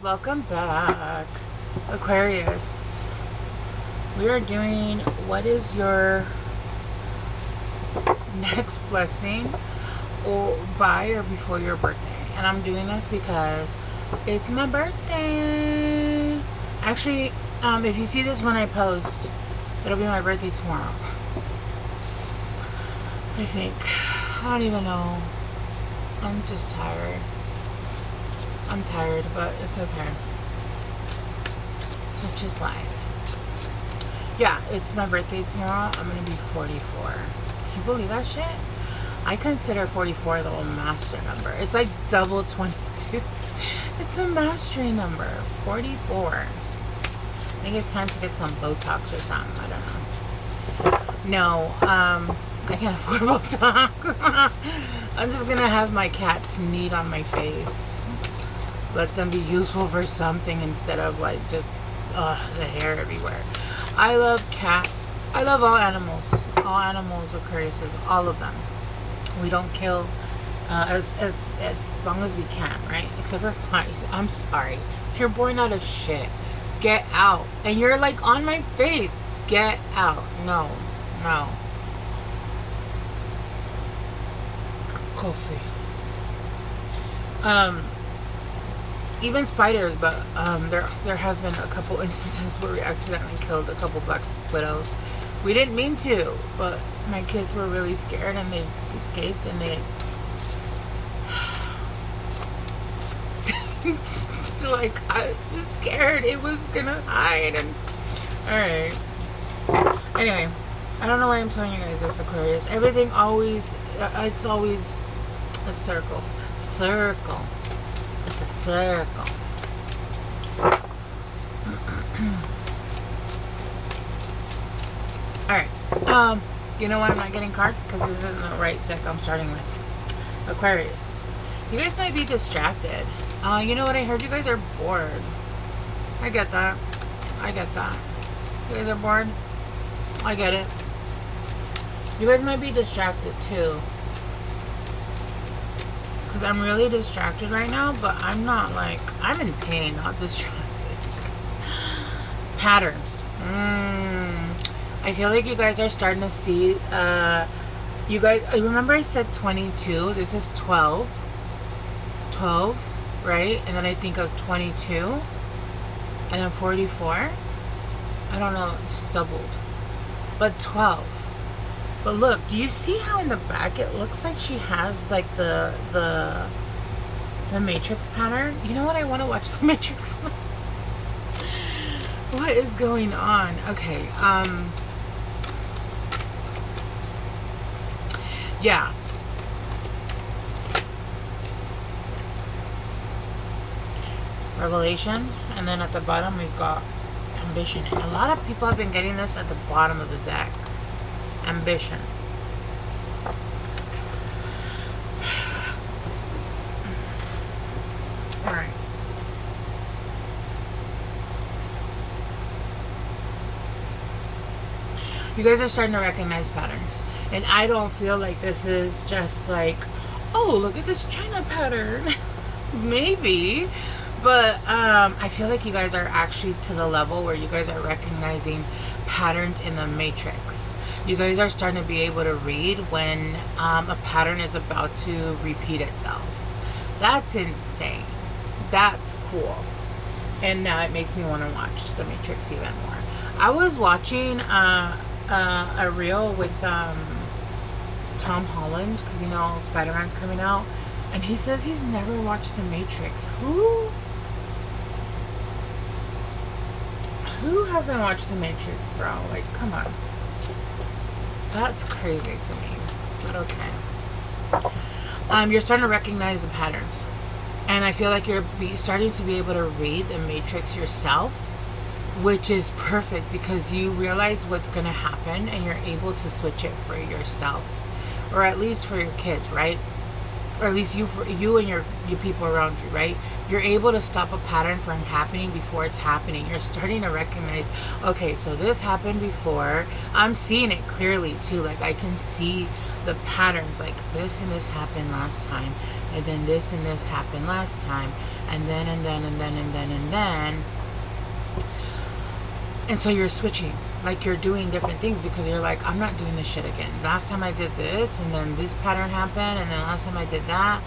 Welcome back, Aquarius. We are doing what is your next blessing or by or before your birthday. And I'm doing this because it's my birthday. Actually, if you see this when I post, it'll be my birthday tomorrow. I think. I don't even know. I'm just tired. I'm tired, but it's okay. Such is life. Yeah, it's my birthday tomorrow. I'm gonna be 44. Can you believe that shit? I consider 44 the master number. It's like double 22. It's a mastery number. 44. I think it's time to get some Botox or something. I don't know. No, I can't afford Botox. I'm just gonna have my cats knead on my face. Let them be useful for something instead of like just the hair everywhere. I love cats. I love all animals. All animals, Aquariuses, all of them. We don't kill as long as we can, right? Except for flies. I'm sorry. If you're born out of shit, get out. And you're like on my face. Get out. No. No. Coffee. Even spiders, but there has been a couple instances where we accidentally killed a couple black widows. We didn't mean to, but my kids were really scared and they escaped and they like I was scared it was gonna hide and alright. Anyway, I don't know why I'm telling you guys this, Aquarius. Everything always it's always a circle. It's a circle. Alright. You know why I'm not getting cards? Because this isn't the right deck I'm starting with. Aquarius. You guys might be distracted. You know what? I heard you guys are bored. I get that. I get that. You guys are bored? I get it. You guys might be distracted too. Because I'm really distracted right now, but I'm not like, I'm in pain, not distracted. Patterns. I feel like you guys are starting to see, you guys, I remember I said 22, this is 12, right? And then I think of 22, and then 44, I don't know, it's doubled, but 12. But look, do you see how in the back it looks like she has like the Matrix pattern? You know what? I want to watch the Matrix. What is going on? Okay, yeah. Revelations, and then at the bottom we've got ambition. And a lot of people have been getting this at the bottom of the deck. Ambition. Alright. You guys are starting to recognize patterns. And I don't feel like this is just like, oh, look at this China pattern. Maybe. But I feel like you guys are actually to the level where you guys are recognizing patterns in the matrix. You guys are starting to be able to read when a pattern is about to repeat itself. That's insane. That's cool. And now it makes me want to watch The Matrix even more. I was watching a reel with Tom Holland, because you know Spider-Man's coming out, and he says he's never watched The Matrix. Who hasn't watched The Matrix, bro? Like, come on. That's crazy to me, but okay. You're starting to recognize the patterns, and I feel like you're starting to be able to read the Matrix yourself, which is perfect because you realize what's going to happen and you're able to switch it for yourself, or at least for your kids, right? or at least you and your people around you, right? You're able to stop a pattern from happening before it's happening. You're starting to recognize, okay, so this happened before. I'm seeing it clearly too. Like I can see the patterns, like this and this happened last time, and then this and this happened last time, and then and so you're switching, like you're doing different things because you're like, I'm not doing this shit again. Last time I did this, and then this pattern happened, and then last time I did that,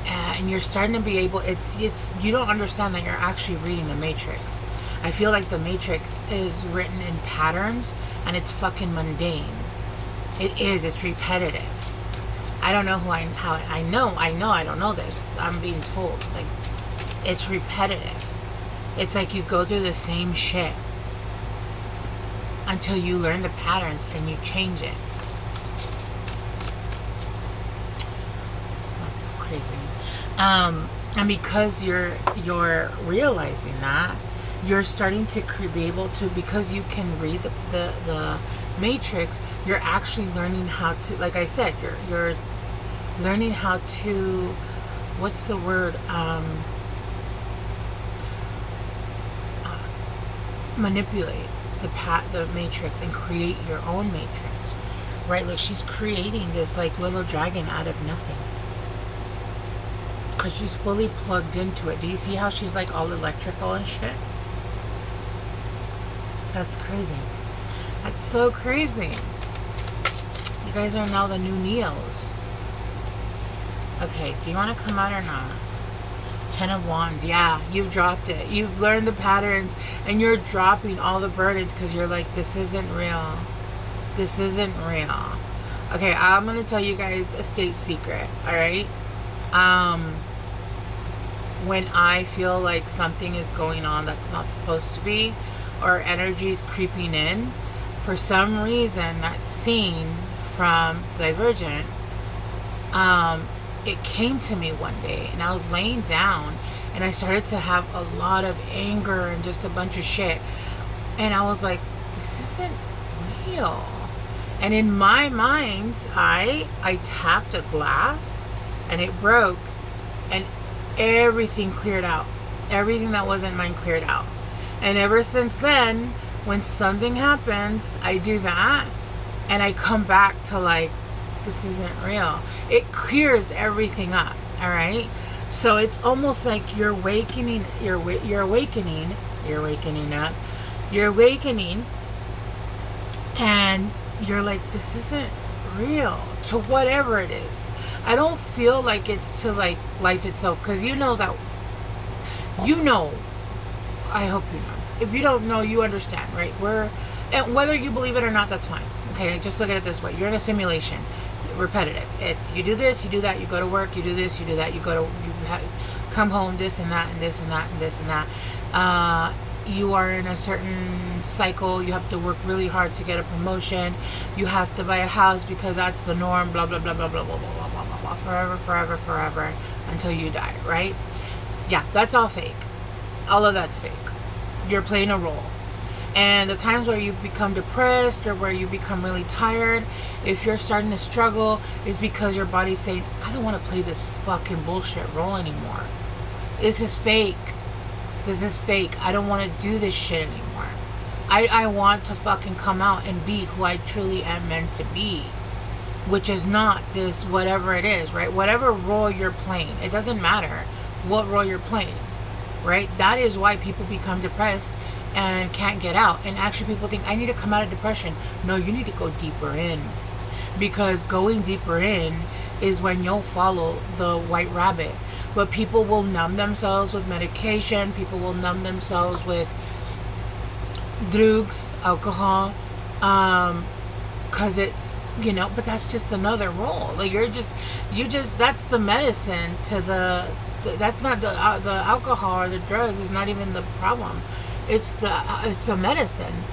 and you're starting to be able. It's you don't understand that you're actually reading the Matrix. I feel like the Matrix is written in patterns, and it's fucking mundane. It is. It's repetitive. I don't know I know I don't know this. I'm being told like it's repetitive. It's like you go through the same shit until you learn the patterns and you change it. That's crazy. And because you're realizing that, you're starting to be able to, because you can read the Matrix, you're actually learning how to, like I said, you're learning how to, what's the word, manipulate the Matrix and create your own Matrix, right? Like she's creating this like little dragon out of nothing because she's fully plugged into it. Do you see how she's like all electrical and shit? That's crazy. That's so crazy. You guys are now the new Neos. Okay, do you want to come out or not? 10 of Wands. Yeah, you've dropped it. You've learned the patterns and you're dropping all the burdens because you're like, this isn't real. This isn't real. Okay, I'm going to tell you guys a state secret, alright? When I feel like something is going on that's not supposed to be, or energy is creeping in, for some reason that scene from Divergent, it came to me one day and I was laying down and I started to have a lot of anger and just a bunch of shit, and I was like, this isn't real. And in my mind, I tapped a glass and it broke and everything cleared out. Everything that wasn't mine cleared out. And ever since then, when something happens, I do that and I come back to like, this isn't real. It clears everything up, all right? So it's almost like you're awakening up, you're awakening, and you're like, this isn't real to whatever it is. I don't feel like it's to like life itself, because you know that, I hope you know. If you don't know, you understand, right? And whether you believe it or not, that's fine. Okay, just look at it this way. You're in a simulation. Repetitive. It's you do this, you do that, you go to work, you do this, you do that, you come home, this and that and this and that and this and that. You are in a certain cycle. You have to work really hard to get a promotion. You have to buy a house because that's the norm. Blah blah blah blah blah blah blah blah blah blah. Forever until you die. Right? Yeah, that's all fake. All of that's fake. You're playing a role. And the times where you become depressed or where you become really tired, if you're starting to struggle, is because your body's saying, I don't want to play this fucking bullshit role anymore. This is fake. This is fake. I don't want to do this shit anymore. I want to fucking come out and be who I truly am meant to be, which is not this whatever it is, right? Whatever role you're playing, it doesn't matter what role you're playing, right? That is why people become depressed and can't get out. And actually people think, I need to come out of depression. No, you need to go deeper in, because going deeper in is when you'll follow the white rabbit. But people will numb themselves with medication. People will numb themselves with drugs, alcohol, because it's, but that's just another role. Like that's the medicine to that's not the alcohol or the drugs is not even the problem. It's the medicine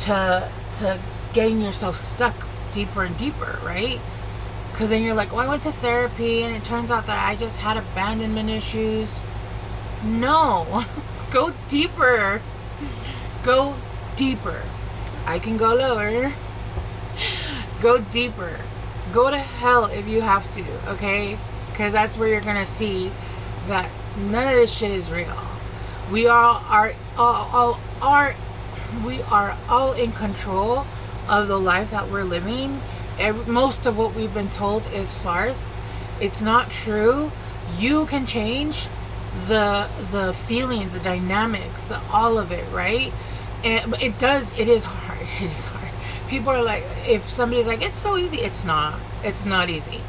to getting yourself stuck deeper and deeper, right? Because then you're like, I went to therapy and it turns out that I just had abandonment issues. No, go deeper. Go deeper. I can go lower. Go deeper. Go to hell if you have to, okay? because that's where you're gonna see that none of this shit is real. We we are all in control of the life that we're living. Most of what we've been told is farce. It's not true. You can change the feelings, the dynamics, all of it, right? And it is hard. It is hard. People are like, if somebody's like, it's so easy, it's not easy.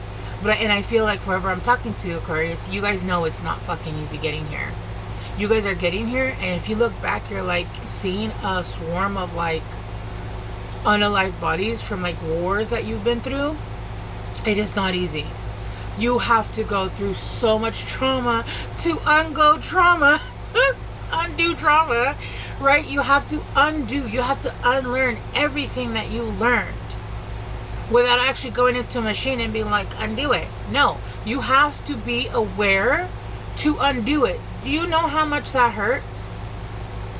And I feel like forever I'm talking to Aquarius, you guys know it's not fucking easy getting here. You guys are getting here, and if you look back, you're like seeing a swarm of like unalive bodies from like wars that you've been through. It is not easy. You have to go through so much trauma to undo trauma, right? You have to unlearn everything that you learned without actually going into a machine and being like, undo it. No, you have to be aware to undo it. Do you know how much that hurts?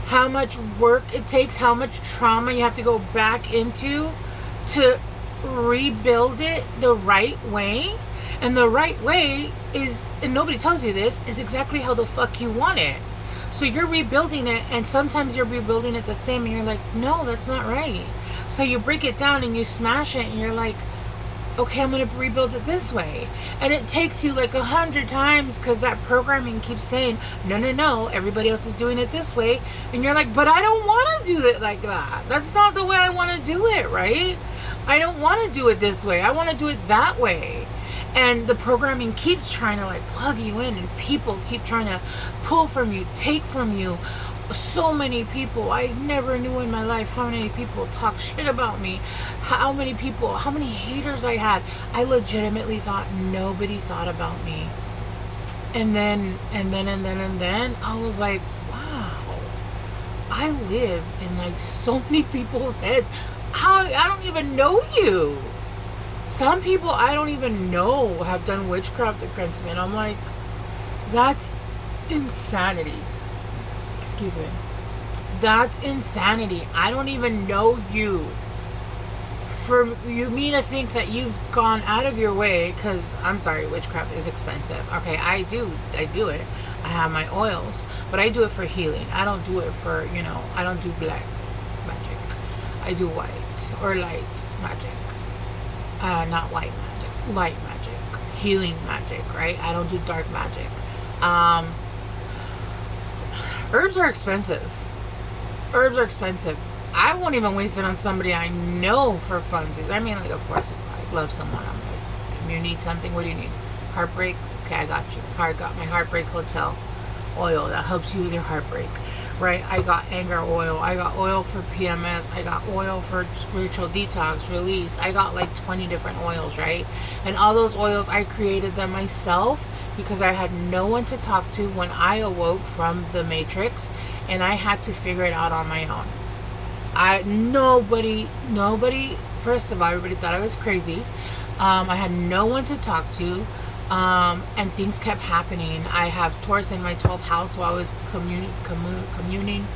How much work it takes, how much trauma you have to go back into to rebuild it the right way? And the right way is, and nobody tells you this, is exactly how the fuck you want it. So you're rebuilding it, and sometimes you're rebuilding it the same, and you're like, no, that's not right. So you break it down and you smash it, and you're like, okay, I'm going to rebuild it this way. And it takes you like 100 times because that programming keeps saying, no, everybody else is doing it this way. And you're like, but I don't want to do it like that. That's not the way I want to do it, right? I don't want to do it this way. I want to do it that way. And the programming keeps trying to like plug you in, and people keep trying to pull from you, take from you. So many people, I never knew in my life how many people talk shit about me, how many haters I had. I legitimately thought nobody thought about me. And then I was like, wow, I live in like so many people's heads. I don't even know you. Some people I don't even know have done witchcraft against me, and I'm like, that's insanity. Excuse me. That's insanity. I don't even know you. For you mean to think that you've gone out of your way, because I'm sorry, witchcraft is expensive. Okay, I do it. I have my oils, but I do it for healing. I don't do it for, I don't do black magic. I do white or light magic. Not white magic, light magic, healing magic, right? I don't do dark magic. Herbs are expensive. I won't even waste it on somebody I know for funsies. I mean, like, of course, if I love someone, I'm like, if you need something, what do you need? Heartbreak? Okay, I got you. I got my Heartbreak Hotel oil that helps you with your heartbreak, right? I got anger oil. I got oil for PMS. I got oil for spiritual detox, release. I got like 20 different oils, right? And all those oils, I created them myself because I had no one to talk to when I awoke from the matrix, and I had to figure it out on my own. Nobody, first of all, everybody thought I was crazy. I had no one to talk to. And things kept happening. I have Taurus in my 12th house, while I was communing,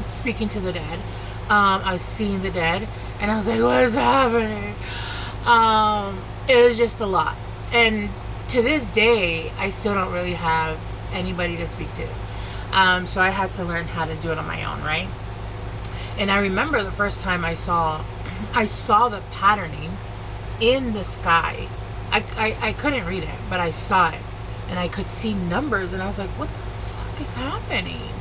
speaking to the dead. I was seeing the dead, and I was like, what is happening? It was just a lot. And to this day, I still don't really have anybody to speak to. So I had to learn how to do it on my own, right? And I remember the first time I saw the patterning in the sky. I couldn't read it, but I saw it, and I could see numbers, and I was like, what the fuck is happening?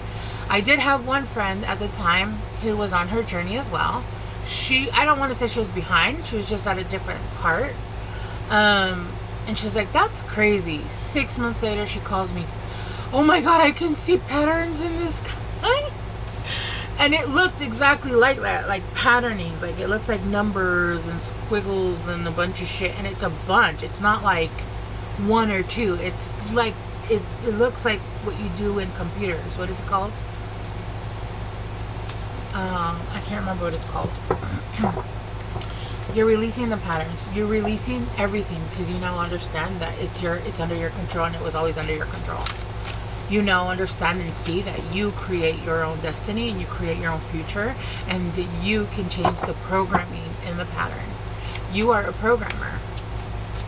I did have one friend at the time who was on her journey as well. I don't want to say she was behind, she was just at a different part. And she was like, that's crazy. 6 months later, she calls me, oh my god, I can see patterns in the sky. And it looks exactly like that, like patternings. Like, it looks like numbers and squiggles and a bunch of shit. And it's a bunch. It's not like one or two. It's like, it looks like what you do in computers. What is it called? I can't remember what it's called. You're releasing the patterns. You're releasing everything because you now understand that it's under your control, and it was always under your control. You now understand and see that you create your own destiny, and you create your own future, and that you can change the programming in the pattern. You are a programmer.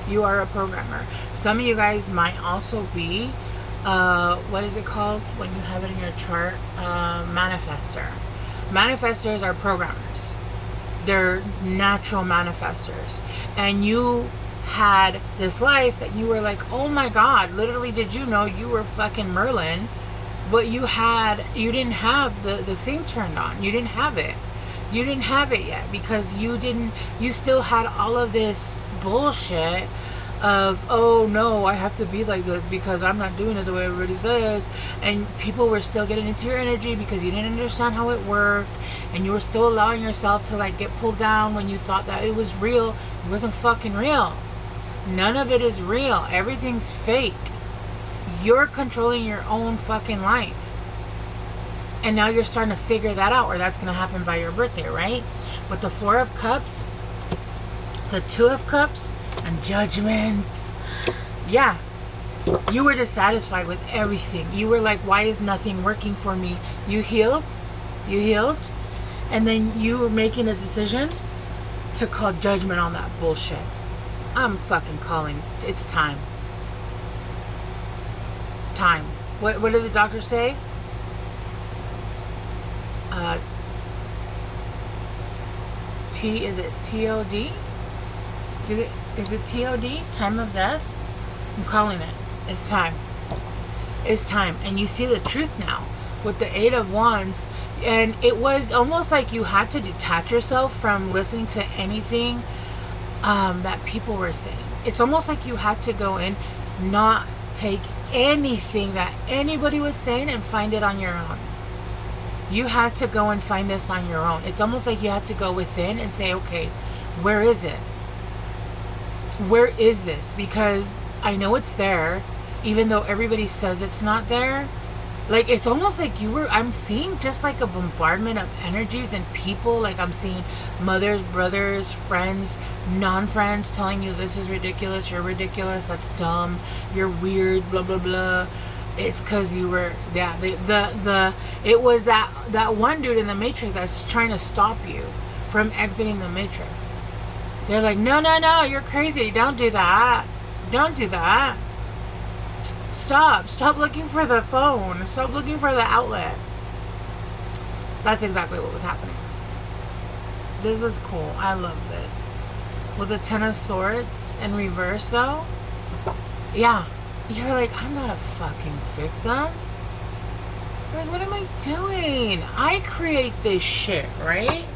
You are a programmer. Some of you guys might also be, what is it called when you have it in your chart? Manifester. Manifestors are programmers. They're natural manifestors. And you had this life that you were like, oh my God, literally, did you know you were fucking Merlin? But you didn't have the thing turned on. You didn't have it. You didn't have it yet because you still had all of this bullshit of, oh no, I have to be like this because I'm not doing it the way everybody says. And people were still getting into your energy because you didn't understand how it worked, and you were still allowing yourself to like get pulled down when you thought that it was real. It wasn't fucking real. None of it is real. Everything's fake. You're controlling your own fucking life. And now you're starting to figure that out, or that's going to happen by your birthday, right? With the Four of Cups, the Two of Cups, and Judgment. Yeah. You were dissatisfied with everything. You were like, why is nothing working for me? You healed. You healed. And then you were making a decision to call judgment on that bullshit. I'm fucking calling. It's time. Time. What did the doctor say? Is it TOD? Is it TOD? Time of death? I'm calling it. It's time. It's time. And you see the truth now with the Eight of Wands. And it was almost like you had to detach yourself from listening to anything that people were saying. It's almost like you had to go in, not take anything that anybody was saying and find it on your own. You had to go and find this on your own. It's almost like you had to go within and say, okay, where is it? Where is this? Because I know it's there, even though everybody says it's not there. Like, it's almost like I'm seeing just like a bombardment of energies and people. Like, I'm seeing mothers, brothers, friends, non-friends telling you this is ridiculous, you're ridiculous, that's dumb, you're weird, blah, blah, blah. It's because you were, yeah, it was that one dude in the Matrix that's trying to stop you from exiting the Matrix. They're like, no, you're crazy, don't do that, don't do that. Stop looking for the phone, stop looking for the outlet. That's exactly what was happening. This is cool. I love this. With the Ten of Swords in reverse though, yeah, you're like, I'm not a fucking victim. Like, what am I doing? I create this shit, right?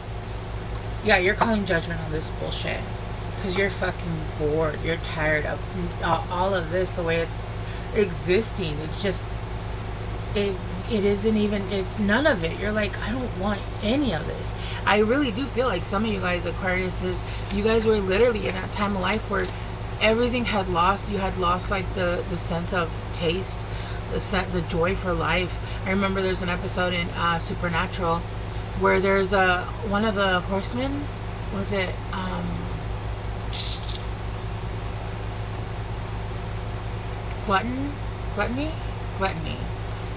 Yeah, you're calling judgment on this bullshit because you're fucking bored. You're tired of all of this the way it's existing. It's just, it isn't even, it's none of it. You're like, I don't want any of this. I really do feel like some of you guys, Aquariuses, you guys were literally in that time of life where everything had lost. You had lost like the sense of taste, the joy for life. I remember there's an episode in Supernatural where there's one of the horsemen, was it gluttony,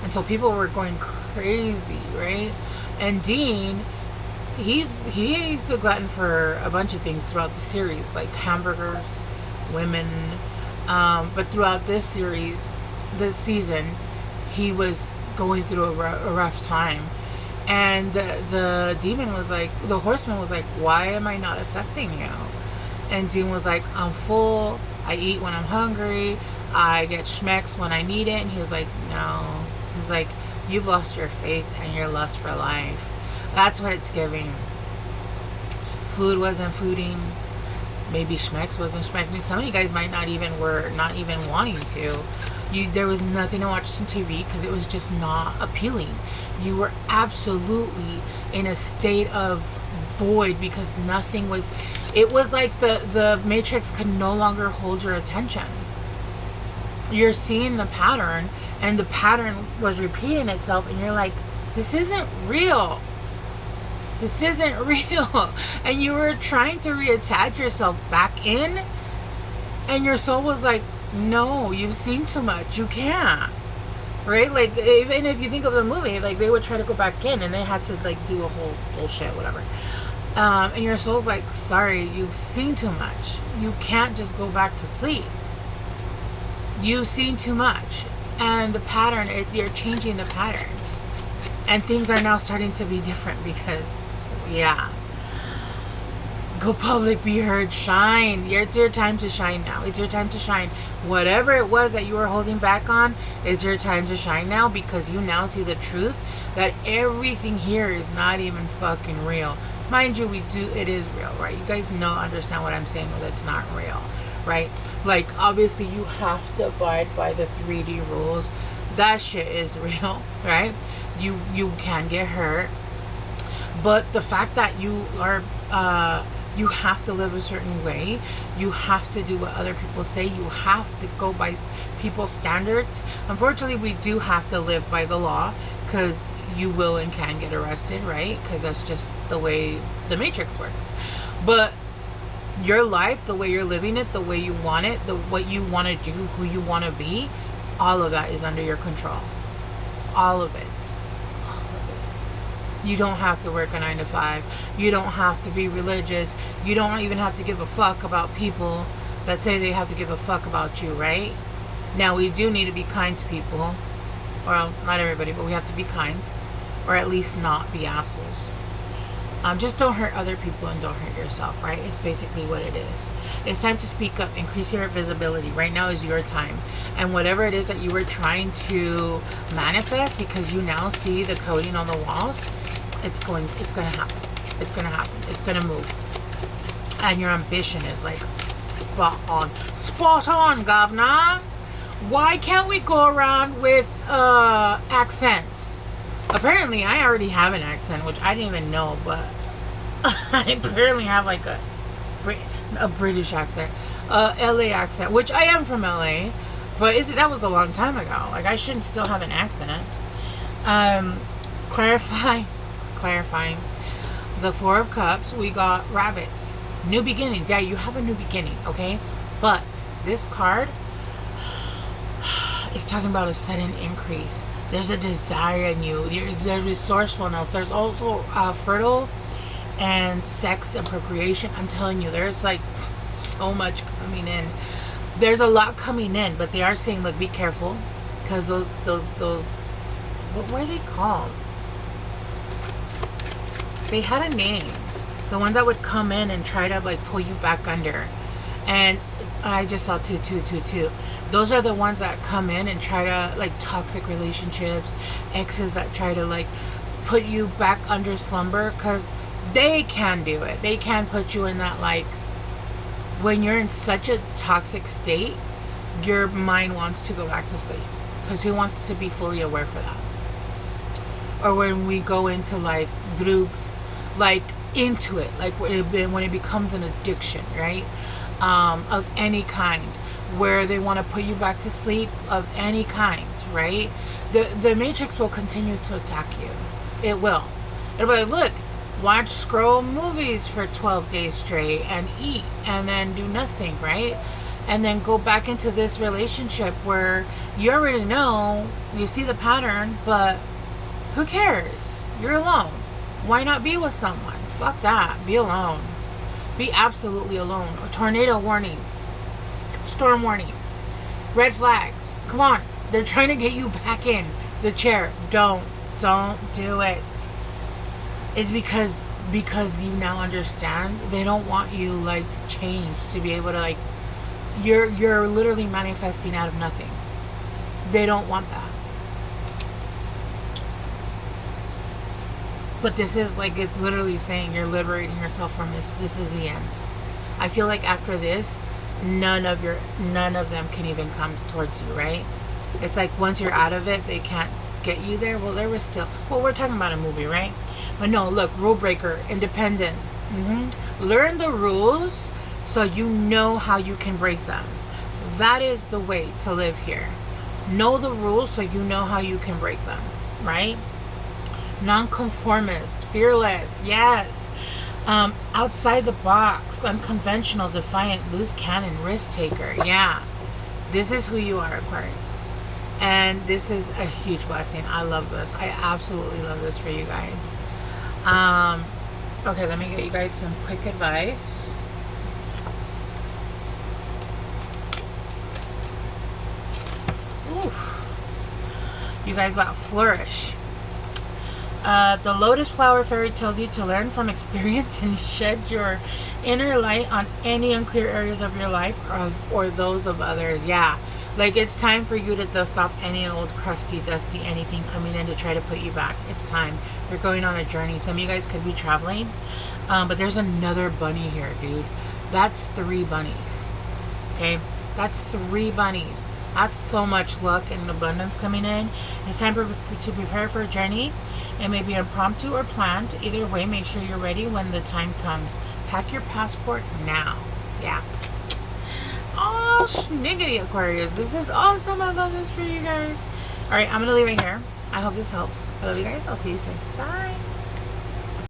and so people were going crazy, right? And Dean, he's a glutton for a bunch of things throughout the series, like hamburgers, women, but throughout this series, this season, he was going through a rough time. And the demon was like, the horseman was like, why am I not affecting you? And Dean was like, I'm full, I eat when I'm hungry, I get schmecks when I need it. And he was like, no. He's like, you've lost your faith and your lust for life. That's what it's giving. Food wasn't fooding. Maybe schmecks wasn't schmecking. Some of you guys might not even wanting to. There was nothing to watch on TV because it was just not appealing. You were absolutely in a state of void because nothing was. It was like the Matrix could no longer hold your attention. You're seeing the pattern, and the pattern was repeating itself, and you're like, this isn't real. This isn't real. And you were trying to reattach yourself back in, and your soul was like, no, you've seen too much, you can't. Right? Like, even if you think of the movie, like, they would try to go back in and they had to like do a whole bullshit, whatever. And your soul's like, sorry, you've seen too much. You can't just go back to sleep. You've seen too much. And the pattern, you're changing the pattern. And things are now starting to be different because, yeah. Go public, be heard, shine. It's your time to shine now. It's your time to shine. Whatever it was that you were holding back on, it's your time to shine now, because you now see the truth that everything here is not even fucking real. Mind you, it is real, right? You guys understand what I'm saying when it's not real, right? Like, obviously you have to abide by the 3D rules. That shit is real, right? You can get hurt, but the fact that you are you have to live a certain way, you have to do what other people say, you have to go by people's standards. Unfortunately, we do have to live by the law, because you will and can get arrested, right? Because that's just the way the matrix works. But your life, the way you're living it, the way you want it, what you want to do, who you want to be, all of that is under your control. All of it. You don't have to work a 9 to 5. You don't have to be religious. You don't even have to give a fuck about people that say they have to give a fuck about you, right? Now, we do need to be kind to people. Well, not everybody, but we have to be kind. Or at least not be assholes. Just don't hurt other people and don't hurt yourself, right? It's basically what it is. It's time to speak up, increase your visibility. Right now is your time. And whatever it is that you were trying to manifest, because you now see the coding on the walls, it's gonna happen. It's gonna happen. It's gonna move. And your ambition is like spot on. Spot on, governor. Why can't we go around with accents? Apparently, I already have an accent, which I didn't even know, but I apparently have like a British accent, LA accent, which I am from LA, but that was a long time ago. Like, I shouldn't still have an accent. Clarifying, the 4 of Cups, we got rabbits, new beginnings. Yeah, you have a new beginning, okay? But this card is talking about a sudden increase. There's a desire in you. There's resourcefulness. There's also fertile and sex and procreation. I'm telling you, there's like so much coming in. There's a lot coming in, but they are saying, look, be careful, because those what were they called? They had a name. The ones that would come in and try to like pull you back under. And I just saw 2222. Those are the ones that come in and try to, like, toxic relationships, exes that try to like put you back under slumber, because they can do it. They can put you in that, like, when you're in such a toxic state, your mind wants to go back to sleep, because who wants to be fully aware for that? Or when we go into like drugs, like into it, like when it becomes an addiction, right? Of any kind, where they want to put you back to sleep, of any kind, right? The matrix will continue to attack you. It will. It'll be like, look, watch, scroll movies for 12 days straight and eat and then do nothing, right? And then go back into this relationship where you already know, you see the pattern, but who cares? You're alone. Why not be with someone? Fuck that. Be alone. Be absolutely alone. A tornado warning, storm warning, red flags. Come on, they're trying to get you back in the chair. Don't do it. It's because you now understand. They don't want you like to change, to be able to like, you're literally manifesting out of nothing. They don't want that. But this is like, it's literally saying you're liberating yourself from this. This is the end. I feel like after this, none of them can even come towards you, right? It's like once you're out of it, they can't get you there. Well, there was still, well, we're talking about a movie, right? But no, look, rule breaker, independent. Learn the rules so you know how you can break them. That is the way to live here. Know the rules so you know how you can break them, right? Nonconformist, fearless, yes. Outside the box, unconventional, defiant, loose cannon, risk taker. Yeah, this is who you are, Aquarius, and this is a huge blessing. I love this. I absolutely love this for you guys. Okay, let me get you guys some quick advice. Oof. You guys got flourish. The lotus flower fairy tells you to learn from experience and shed your inner light on any unclear areas of your life or those of others. Yeah, like it's time for you to dust off any old crusty, dusty, anything coming in to try to put you back. It's time. You're going on a journey. Some of you guys could be traveling, but there's another bunny here, dude. That's 3 bunnies. Okay, that's 3 bunnies. That's so much luck and abundance coming in. It's time to prepare for a journey. It may be impromptu or planned. Either way, make sure you're ready when the time comes. Pack your passport now. Yeah. Oh, schniggity, Aquarius. This is awesome. I love this for you guys. All right, I'm going to leave it here. I hope this helps. I love you guys. I'll see you soon. Bye.